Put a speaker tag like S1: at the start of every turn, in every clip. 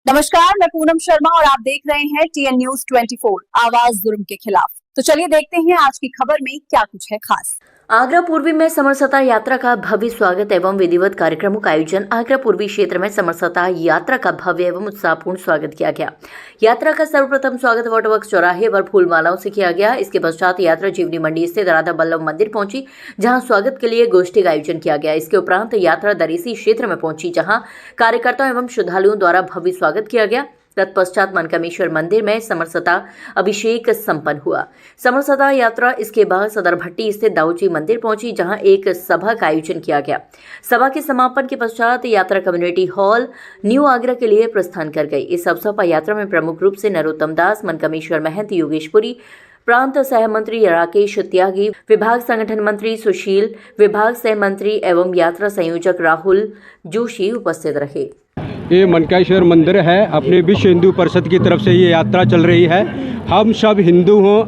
S1: नमस्कार, मैं पूनम शर्मा और आप देख रहे हैं TN News 24 आवाज जुर्म के खिलाफ। तो चलिए देखते हैं आज की खबर में क्या कुछ है खास।
S2: आगरा पूर्वी में समरसता यात्रा का भव्य स्वागत एवं विधिवत कार्यक्रमों का आयोजन। आगरा पूर्वी क्षेत्र में समरसता यात्रा का भव्य एवं उत्साहपूर्ण स्वागत किया गया। यात्रा का सर्वप्रथम स्वागत वटवृक्ष चौराहे पर फूल मालाओं से किया गया। इसके पश्चात यात्रा जीवनी मंडी स्थित राधा बल्लभ मंदिर पहुंची, जहां स्वागत के लिए गोष्ठी का आयोजन किया गया। इसके उपरांत यात्रा दरीसी क्षेत्र में पहुंची, जहाँ कार्यकर्ताओं एवं श्रद्धालुओं द्वारा भव्य स्वागत किया गया। तत्पश्चात मनकामेश्वर मंदिर में समरसता अभिषेक संपन्न हुआ। समरसता यात्रा इसके बाद सदर भट्टी स्थित दाऊजी मंदिर पहुंची, जहां एक सभा का आयोजन किया गया। सभा के समापन के पश्चात यात्रा कम्युनिटी हॉल न्यू आगरा के लिए प्रस्थान कर गई। इस अवसर पर यात्रा में प्रमुख रूप से नरोत्तम दास, मनकामेश्वर महंत, योगेशपुरी, प्रांत सह मंत्री राकेश त्यागी, विभाग संगठन मंत्री सुशील, विभाग सह मंत्री एवं यात्रा संयोजक राहुल जोशी उपस्थित रहे।
S3: ये मनकामेश्वर मंदिर है, अपने विश्व हिंदू परिषद की तरफ से ये यात्रा चल रही है। हम सब हिंदू हों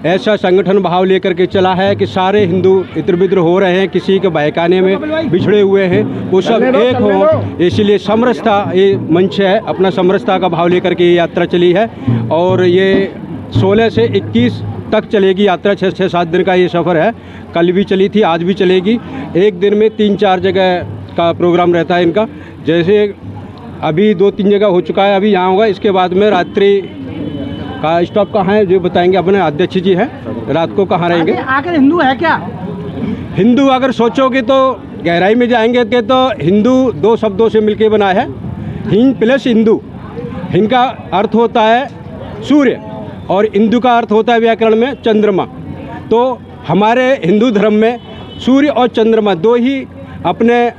S3: ऐसा संगठन भाव लेकर के चला है कि सारे हिंदू इत्र बित्र हो रहे हैं, किसी के बहकाने में बिछड़े हुए हैं, वो सब एक हों। इसलिए समरसता ये मंच है, अपना समरसता का भाव लेकर के ये यात्रा चली है और ये 16 से 21 तक चलेगी यात्रा। 6-7 दिन का ये सफ़र है। कल भी चली थी, आज भी चलेगी। एक दिन में 3-4 जगह का प्रोग्राम रहता है इनका। जैसे अभी 2-3 जगह हो चुका है, अभी यहाँ होगा। इसके बाद में रात्रि का स्टॉप कहाँ है जो बताएंगे अपने अध्यक्ष जी हैं। रात को कहाँ रहेंगे?
S4: आखिर हिंदू है क्या?
S3: हिंदू अगर सोचोगे तो गहराई में जाएंगे कि तो हिंदू 2 शब्दों से मिलके बना है, हिंद प्लस हिंदू। हिंद का अर्थ होता है सूर्य और हिंदू का अर्थ होता है व्याकरण में चंद्रमा। तो हमारे हिंदू धर्म में सूर्य और चंद्रमा 2 ही अपने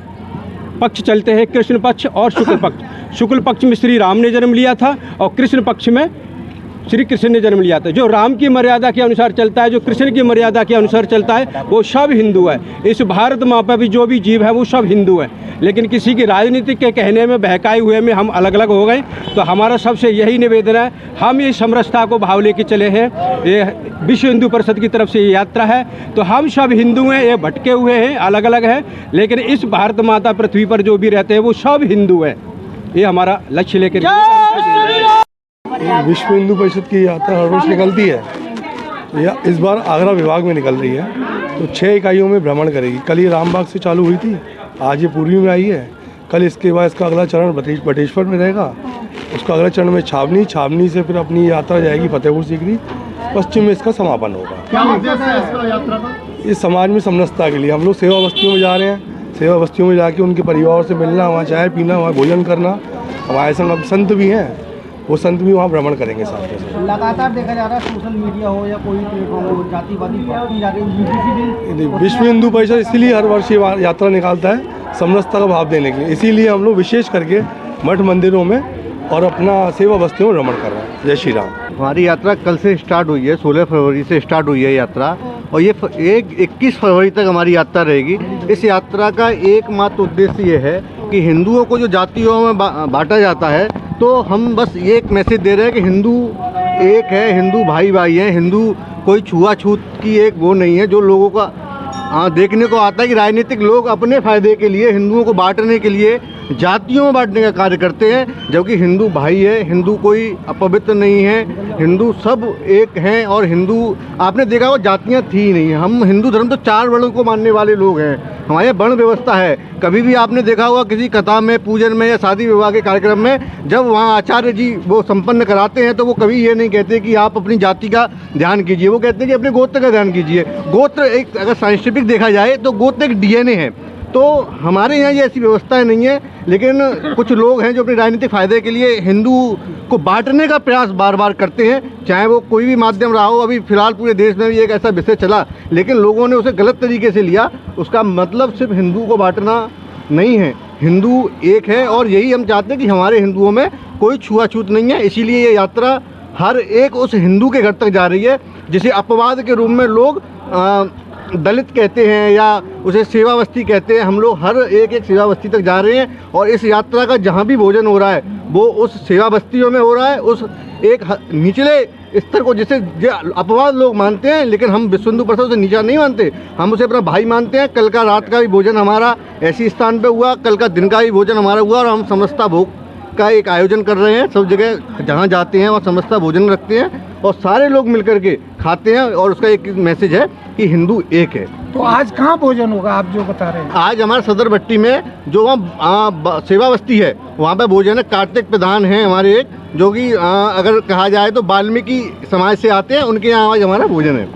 S3: पक्ष चलते हैं, कृष्ण पक्ष और शुक्ल पक्ष। शुक्ल पक्ष में श्री राम ने जन्म लिया था और कृष्ण पक्ष में श्री कृष्ण ने जन्म लिया था। जो राम की मर्यादा के अनुसार चलता है, जो कृष्ण की मर्यादा के अनुसार चलता है, वो सब हिंदू है। इस भारत माँ पर भी जो भी जीव है वो सब हिंदू है। लेकिन किसी की राजनीति के कहने में, बहकाए हुए में हम अलग अलग हो गए। तो हमारा सबसे यही निवेदन है, हम इस समरसता को भाव लेके चले हैं। ये विश्व हिंदू परिषद की तरफ से ये यात्रा है। तो हम सब हिंदू हैं, ये भटके हुए हैं, अलग अलग हैं, लेकिन इस भारत माता पृथ्वी पर जो भी रहते हैं वो सब हिंदू हैं। ये हमारा लक्ष्य लेकर
S5: विश्व हिंदू परिषद की यात्रा हर वर्ष निकलती है। या इस बार आगरा विभाग में निकल रही है, तो 6 इकाइयों में भ्रमण करेगी। कल ये रामबाग से चालू हुई थी, आज ये पूर्वी में आई है। कल इसके बाद इसका अगला चरण बटेश्वर में रहेगा। उसका अगला चरण में छावनी से फिर अपनी यात्रा जाएगी फतेहपुर सीकरी। पश्चिम में इसका समापन होगा।
S4: क्या उद्देश्य है इसका यात्रा का?
S5: इस समाज में समरसता के लिए हम लोग सेवा बस्तियों में जा रहे हैं। सेवा बस्तियों में जाके उनके परिवार से मिलना, वहाँ चाय पीना, वहाँ भोजन करना। हमारे संग संत भी हैं, वो संत भी वहाँ भ्रमण करेंगे साथ में।
S4: लगातार देखा जा रहा है, सोशल मीडिया हो या कोई प्लेटफॉर्म हो, जातिवादी बढ़ती जा रही है।
S5: विश्व हिंदू परिषद इसीलिए हर वर्ष ये यात्रा निकालता है, समरसता का भाव देने के लिए। इसीलिए हम लोग विशेष करके मठ मंदिरों में और अपना सेवा बस्तियों में भ्रमण कर रहे हैं। जय श्री राम।
S6: हमारी यात्रा कल से स्टार्ट हुई है, 16 फरवरी से स्टार्ट हुई है यात्रा, और ये 21 फरवरी तक हमारी यात्रा रहेगी। इस यात्रा का एकमात्र उद्देश्य ये है कि हिंदुओं को जो जातियों में बांटा जाता है, तो हम बस ये एक मैसेज दे रहे हैं कि हिंदू एक है, हिंदू भाई भाई हैं। हिंदू कोई छुआछूत की एक वो नहीं है। जो लोगों का देखने को आता है कि राजनीतिक लोग अपने फ़ायदे के लिए हिंदुओं को बांटने के लिए जातियों में बांटने का कार्य करते हैं, जबकि हिंदू भाई है, हिंदू कोई अपवित्र नहीं है, हिंदू सब एक हैं। और हिंदू आपने देखा होगा जातियाँ थी ही नहीं। हम हिंदू धर्म तो 4 वर्णों को मानने वाले लोग हैं। हमारे वर्ण व्यवस्था है। कभी भी आपने देखा होगा किसी कथा में, पूजन में या शादी विवाह के कार्यक्रम में, जब वहाँ आचार्य जी वो संपन्न कराते हैं, तो वो कभी ये नहीं कहते कि आप अपनी जाति का ध्यान कीजिए, वो कहते हैं कि अपने गोत्र का ध्यान कीजिए। गोत्र एक, अगर साइंटिफिक देखा जाए तो गोत्र एक DNA है। तो हमारे यहाँ ये ऐसी व्यवस्थाएं नहीं है, लेकिन कुछ लोग हैं जो अपने राजनीतिक फ़ायदे के लिए हिंदू को बांटने का प्रयास बार बार करते हैं, चाहे वो कोई भी माध्यम रहा हो। अभी फ़िलहाल पूरे देश में भी एक ऐसा विषय चला, लेकिन लोगों ने उसे गलत तरीके से लिया। उसका मतलब सिर्फ हिंदू को बांटना नहीं है, हिंदू एक है। और यही हम चाहते हैं कि हमारे हिंदुओं में कोई छुआछूत नहीं है। इसीलिए ये यात्रा हर एक उस हिंदू के घर तक जा रही है जिसे अपवाद के रूप में लोग दलित कहते हैं या उसे सेवा बस्ती कहते हैं। हम लोग हर एक सेवा बस्ती तक जा रहे हैं, और इस यात्रा का जहाँ भी भोजन हो रहा है वो उस सेवा बस्तियों में हो रहा है, उस एक निचले स्तर को जिसे अपवाद लोग मानते हैं, लेकिन हम विश्व हिंदू परिषद उसे नीचा नहीं मानते, हम उसे अपना भाई मानते हैं। कल का रात का भी भोजन हमारा ऐसी स्थान पे हुआ, कल का दिन का भी भोजन हमारा हुआ, और हम समरसता भोग इसका एक आयोजन कर रहे हैं। सब जगह जहाँ जाते हैं वहाँ समरसता भोजन रखते हैं और सारे लोग मिलकर के खाते हैं और उसका एक मैसेज है कि हिंदू एक है।
S4: तो आज कहाँ भोजन होगा आप जो बता रहे हैं?
S6: आज हमारे सदर भट्टी में जो वहाँ सेवा बस्ती है वहाँ पे भोजन है। कार्तिक प्रधान है हमारे एक, जो कि अगर कहा जाए तो वाल्मीकि समाज से आते हैं, उनके यहाँ आज हमारा भोजन है।